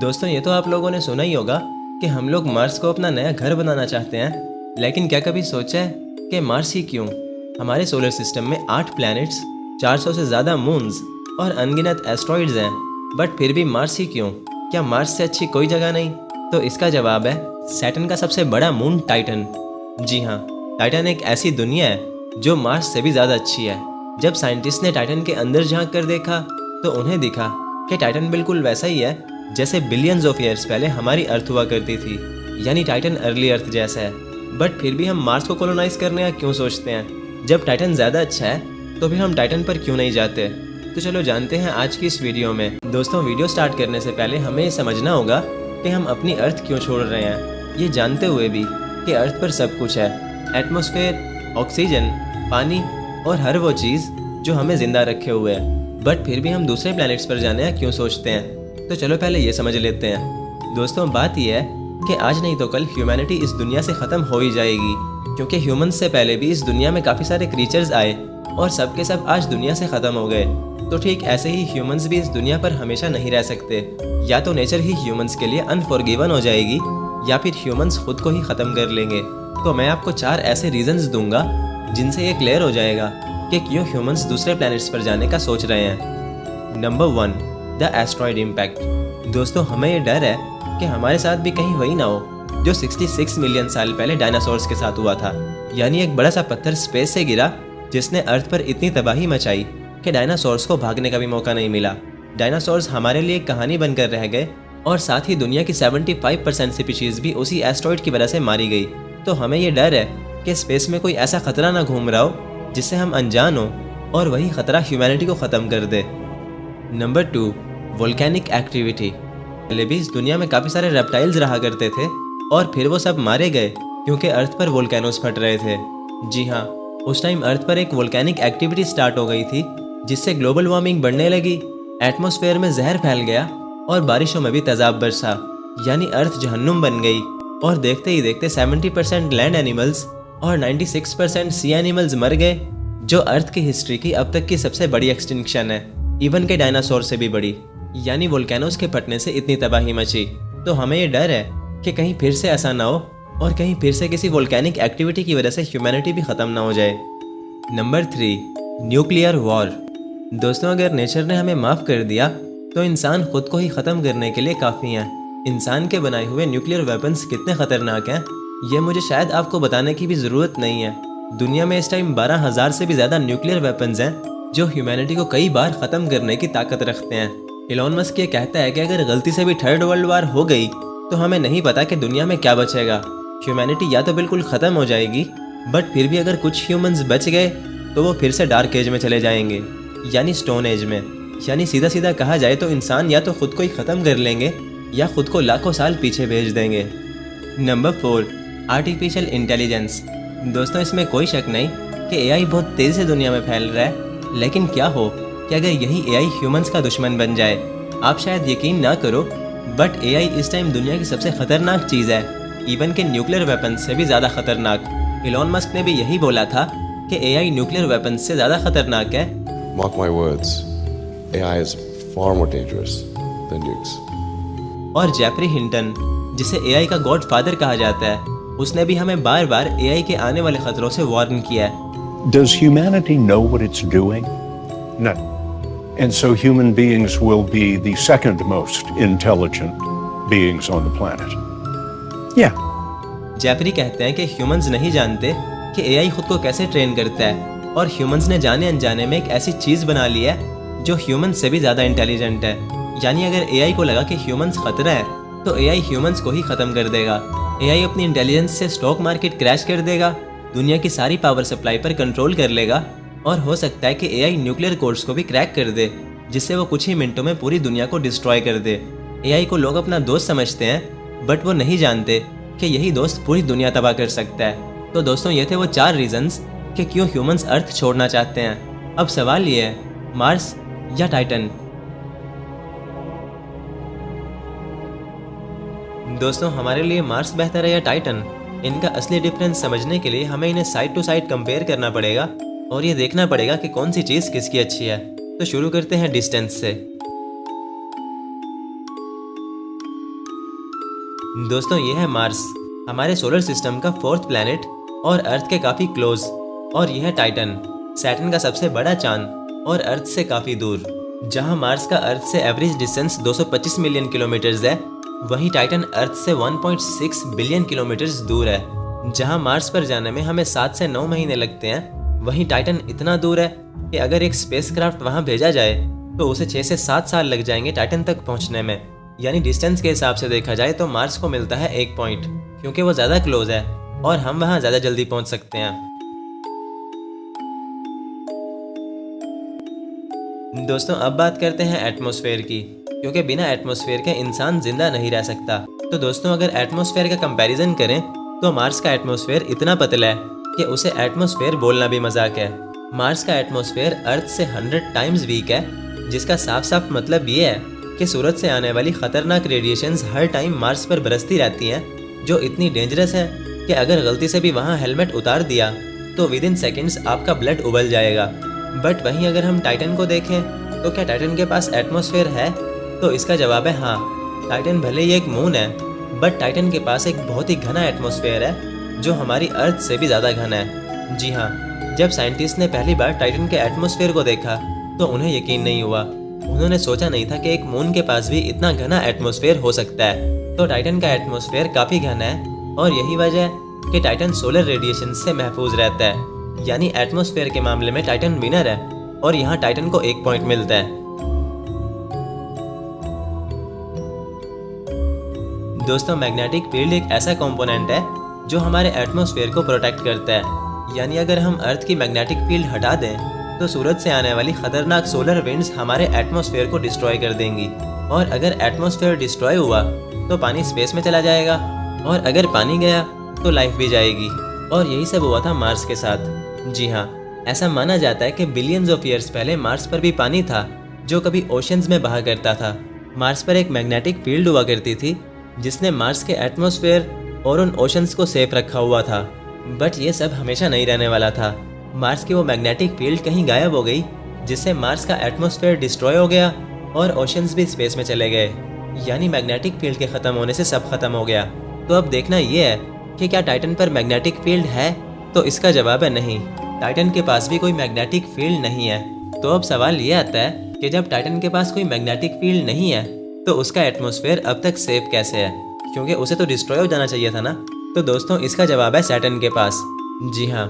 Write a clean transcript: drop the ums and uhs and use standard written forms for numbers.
दोस्तों, ये तो आप लोगों ने सुना ही होगा कि हम लोग मार्स को अपना नया घर बनाना चाहते हैं। लेकिन क्या कभी सोचा है कि मार्स ही क्यों? हमारे सोलर सिस्टम में 8 प्लैनेट्स, 400 से ज़्यादा मून्स और अनगिनत एस्ट्रॉइड्स हैं, बट फिर भी मार्स ही क्यों? क्या मार्स से अच्छी कोई जगह नहीं? तो इसका जवाब है सैटर्न का सबसे बड़ा मून टाइटन। जी हाँ, टाइटन एक ऐसी दुनिया है जो मार्स से भी ज़्यादा अच्छी है। जब साइंटिस्ट ने टाइटन के अंदर झांक कर देखा तो उन्हें दिखा कि टाइटन बिल्कुल वैसा ही है जैसे बिलियंस ऑफ ईयर्स पहले हमारी अर्थ हुआ करती थी, यानी टाइटन अर्ली अर्थ जैसा है। बट फिर भी हम मार्स को कॉलोनाइज करने का क्यों सोचते हैं? जब टाइटन ज़्यादा अच्छा है तो फिर हम टाइटन पर क्यों नहीं जाते? तो चलो जानते हैं आज की इस वीडियो में। दोस्तों, वीडियो स्टार्ट करने से पहले हमें ये समझना होगा कि हम अपनी अर्थ क्यों छोड़ रहे हैं, ये जानते हुए भी कि अर्थ पर सब कुछ है, एटमॉस्फेयर, ऑक्सीजन, पानी और हर वो चीज़ जो हमें ज़िंदा रखे हुए है। बट फिर भी हम दूसरे प्लैनेट्स पर जाने का क्यों सोचते हैं? तो चलो पहले ये समझ लेते हैं। दोस्तों, बात यह है कि आज नहीं तो कल ह्यूमैनिटी इस दुनिया से ख़त्म हो ही जाएगी, क्योंकि ह्यूमंस से पहले भी इस दुनिया में काफ़ी सारे क्रीचर्स आए और सब के सब आज दुनिया से ख़त्म हो गए। तो ठीक ऐसे ही ह्यूमंस भी इस दुनिया पर हमेशा नहीं रह सकते। या तो नेचर ही ह्यूमंस के लिए अनफॉरगिवन हो जाएगी या फिर ह्यूमंस खुद को ही ख़त्म कर लेंगे। तो मैं आपको 4 ऐसे रीजंस दूंगा जिनसे ये क्लियर हो जाएगा कि क्यों ह्यूमंस दूसरे प्लैनेट्स पर जाने का सोच रहे हैं। Number 1, the asteroid impact. दोस्तों, हमें ये डर है कि हमारे साथ भी कहीं वही ना हो जो 66 मिलियन साल पहले डायनासोर्स के साथ हुआ था, यानी एक बड़ा सा पत्थर स्पेस से गिरा जिसने अर्थ पर इतनी तबाही मचाई कि डायनासोर्स को भागने का भी मौका नहीं मिला। डायनासोर्स हमारे लिए एक कहानी बनकर रह गए और साथ ही दुनिया की 75% स्पीशीज भी उसी एस्ट्रॉयड की वजह से मारी गई। तो हमें ये डर है कि स्पेस में कोई ऐसा खतरा ना घूम रहा हो जिससे हम अनजान हो और वही खतरा ह्यूमैनिटी को ख़त्म कर दे। Number 2, volcanic activity. पहले भी इस दुनिया में काफ़ी सारे रेप्टाइल्स रहा करते थे और फिर वो सब मारे गए क्योंकि अर्थ पर वोल्केनोस फट रहे थे। जी हाँ, उस टाइम अर्थ पर एक वोल्केनिक एक्टिविटी स्टार्ट हो गई थी जिससे ग्लोबल वार्मिंग बढ़ने लगी, एटमॉस्फेयर में जहर फैल गया और बारिशों में भी तेजाब बरसा, यानी अर्थ जहन्नुम बन गई। और देखते ही देखते 70% लैंड एनिमल्स और 96% सी एनिमल्स मर गए, जो अर्थ की हिस्ट्री की अब तक की सबसे बड़ी एक्सटिंक्शन है, इवन के डायनासोर से भी बड़ी। यानी वोल्केनोस के फटने से इतनी तबाही मची। तो हमें ये डर है कि कहीं फिर से ऐसा ना हो और कहीं फिर से किसी वोल्केनिक एक्टिविटी की वजह से ह्यूमैनिटी भी ख़त्म ना हो जाए। Number 3, nuclear war. दोस्तों, अगर नेचर ने हमें माफ़ कर दिया तो इंसान खुद को ही ख़त्म करने के लिए काफ़ी हैं। इंसान के बनाए हुए न्यूक्लियर वेपन्स कितने ख़तरनाक हैं, ये मुझे शायद आपको बताने की भी ज़रूरत नहीं है। दुनिया में इस टाइम 12,000 से भी ज़्यादा न्यूक्लियर वेपन्स हैं जो ह्यूमैनिटी को कई बार ख़त्म करने की ताकत रखते हैं। इलॉन मस्क ये कहता है कि अगर गलती से भी 3rd वर्ल्ड वार हो गई तो हमें नहीं पता कि दुनिया में क्या बचेगा। ह्यूमैनिटी या तो बिल्कुल ख़त्म हो जाएगी, बट फिर भी अगर कुछ ह्यूमंस बच गए तो वो फिर से डार्क एज में चले जाएंगे, यानी स्टोन एज में। यानी सीधा सीधा कहा जाए तो इंसान या तो खुद को ही ख़त्म कर लेंगे या खुद को लाखों साल पीछे भेज देंगे। Number 4, artificial intelligence. दोस्तों, इसमें कोई शक नहीं कि एआई बहुत तेज़ी से दुनिया में फैल रहा है, लेकिन क्या हो कि अगर यही एआई ह्यूमंस का दुश्मन बन जाए? आप शायद यकीन ना करो, बट एआई इस टाइम दुनिया की सबसे ख़तरनाक चीज़ है, इवन के न्यूक्लियर वेपन्स से भी ज़्यादा ख़तरनाक। इलॉन मस्क ने भी यही बोला था कि एआई न्यूक्लियर वेपन्स से ज़्यादा ख़तरनाक है। Mark my words, AI is far more dangerous than nukes. और जेफरी हिंटन, जिसे एआई का गॉड फादर कहा जाता है, उसने भी हमें बार बार एआई के आने वाले खतरों से वार्न किया है। Does humanity know what it's doing? No. And so human beings will be the second most intelligent beings on the planet. Yeah. Jeffrey कहते हैं कि ह्यूमंस नहीं जानते कि एआई खुद को कैसे ट्रेन करता है और ह्यूमंस ने जाने अनजाने में एक ऐसी चीज़ बना ली है जो ह्यूमंस से भी ज़्यादा इंटेलिजेंट है। यानी अगर एआई को लगा कि ह्यूमंस खतरा है तो एआई ह्यूमंस को ही ख़त्म कर देगा। एआई अपनी इंटेलिजेंस से स्टॉक मार्केट क्रैश कर देगा, दुनिया की सारी पावर सप्लाई पर कंट्रोल कर लेगा और हो सकता है कि एआई न्यूक्लियर कोड्स को भी क्रैक कर दे, जिससे वो कुछ ही मिनटों में पूरी दुनिया को डिस्ट्रॉय कर दे। एआई को लोग अपना दोस्त समझते हैं, बट वो नहीं जानते कि यही दोस्त पूरी दुनिया तबाह कर सकता है। तो दोस्तों, ये थे वो 4 रीजंस कि क्यों ह्यूमंस अर्थ छोड़ना चाहते हैं। अब सवाल ये है, मार्स या टाइटन? दोस्तों, हमारे लिए मार्स बेहतर है या टाइटन? इनका असली डिफरेंस समझने के लिए हमें इन्हें साइड टू साइड कंपेयर करना पड़ेगा और ये देखना पड़ेगा कि कौन सी चीज़ किसकी अच्छी है। तो शुरू करते हैं डिस्टेंस से। दोस्तों ये है मार्स, हमारे सोलर सिस्टम का 4th प्लैनेट और अर्थ के काफ़ी क्लोज। और यह है टाइटन, सैटर्न का सबसे बड़ा चांद और अर्थ से काफ़ी दूर। जहां मार्स का अर्थ से एवरेज डिस्टेंस 225 मिलियन किलोमीटर्स है, वहीं टाइटन अर्थ से 1.6 बिलियन किलोमीटर्स दूर है। जहां मार्स पर जाने में हमें 7 से 9 महीने लगते हैं, वहीं टाइटन इतना दूर है कि अगर एक स्पेसक्राफ्ट वहां भेजा जाए तो उसे 6 से 7 साल लग जाएंगे टाइटन तक पहुंचने में। यानी डिस्टेंस के हिसाब से देखा जाए तो मार्स को मिलता है 1 पॉइंट, क्योंकि वो ज़्यादा क्लोज है और हम वहाँ ज़्यादा जल्दी पहुँच सकते हैं। दोस्तों अब बात करते हैं एटमॉस्फेयर की, क्योंकि बिना एटमॉस्फेयर के इंसान जिंदा नहीं रह सकता। तो दोस्तों अगर एटमॉस्फेयर का कंपैरिजन करें तो मार्स का एटमॉस्फेयर इतना पतला है कि उसे एटमॉस्फेयर बोलना भी मजाक है। मार्स का एटमॉस्फेयर अर्थ से 100 टाइम्स वीक है, जिसका साफ साफ मतलब ये है कि सूरज से आने वाली खतरनाक रेडिएशंस हर टाइम मार्स पर बरसती रहती हैं, जो इतनी डेंजरस है कि अगर गलती से भी वहाँ हेलमेट उतार दिया तो विद इन सेकेंड्स आपका ब्लड उबल जाएगा। बट वहीं अगर हम टाइटन को देखें तो क्या टाइटन के पास एटमॉस्फेयर है? तो इसका जवाब है हाँ। टाइटन भले ही एक मून है, बट टाइटन के पास एक बहुत ही घना एटमॉस्फेयर है जो हमारी अर्थ से भी ज़्यादा घना है। जी हाँ, जब साइंटिस्ट ने पहली बार टाइटन के एटमॉस्फेयर को देखा तो उन्हें यकीन नहीं हुआ। उन्होंने सोचा नहीं था कि एक मून के पास भी इतना घना एटमॉस्फेयर हो सकता है। तो टाइटन का एटमॉस्फेयर काफ़ी घना है और यही वजह है कि टाइटन सोलर रेडिएशन से महफूज रहता है। यानी एटमॉस्फेयर के मामले में टाइटन विनर है और यहाँ टाइटन को 1 पॉइंट मिलता है। दोस्तों मैग्नेटिक फील्ड एक ऐसा कंपोनेंट है जो हमारे एटमॉस्फेयर को प्रोटेक्ट करता है। यानी अगर हम अर्थ की मैग्नेटिक फील्ड हटा दें तो सूरज से आने वाली खतरनाक सोलर विंड्स हमारे एटमॉस्फेयर को डिस्ट्रॉय कर देंगी। और अगर एटमॉस्फेयर डिस्ट्रॉय हुआ तो पानी स्पेस में चला जाएगा, और अगर पानी गया तो लाइफ भी जाएगी। और यही सब हुआ था मार्स के साथ। जी हाँ, ऐसा माना जाता है कि बिलियंस ऑफ ईयर्स पहले मार्स पर भी पानी था जो कभी ओशंस में बहा करता था। मार्स पर एक मैग्नेटिक फील्ड हुआ करती थी जिसने मार्स के एटमॉस्फेयर और उन ओशंस को सेफ रखा हुआ था। बट ये सब हमेशा नहीं रहने वाला था। मार्स की वो मैग्नेटिक फील्ड कहीं गायब हो गई, जिससे मार्स का एटमॉस्फेयर डिस्ट्रॉय हो गया और ओशंस भी स्पेस में चले गए। यानी मैग्नेटिक फील्ड के ख़त्म होने से सब खत्म हो गया। तो अब देखना ये है कि क्या टाइटन पर मैग्नेटिक फील्ड है? तो इसका जवाब है नहीं। टाइटन के पास भी कोई मैग्नेटिक फील्ड नहीं है। तो अब सवाल ये आता है कि जब टाइटन के पास कोई मैग्नेटिक फील्ड नहीं है तो उसका एटमॉस्फेयर अब तक सेफ कैसे है? क्योंकि उसे तो डिस्ट्रॉय हो जाना चाहिए था ना। तो दोस्तों इसका जवाब है सैटर्न के पास। जी हाँ,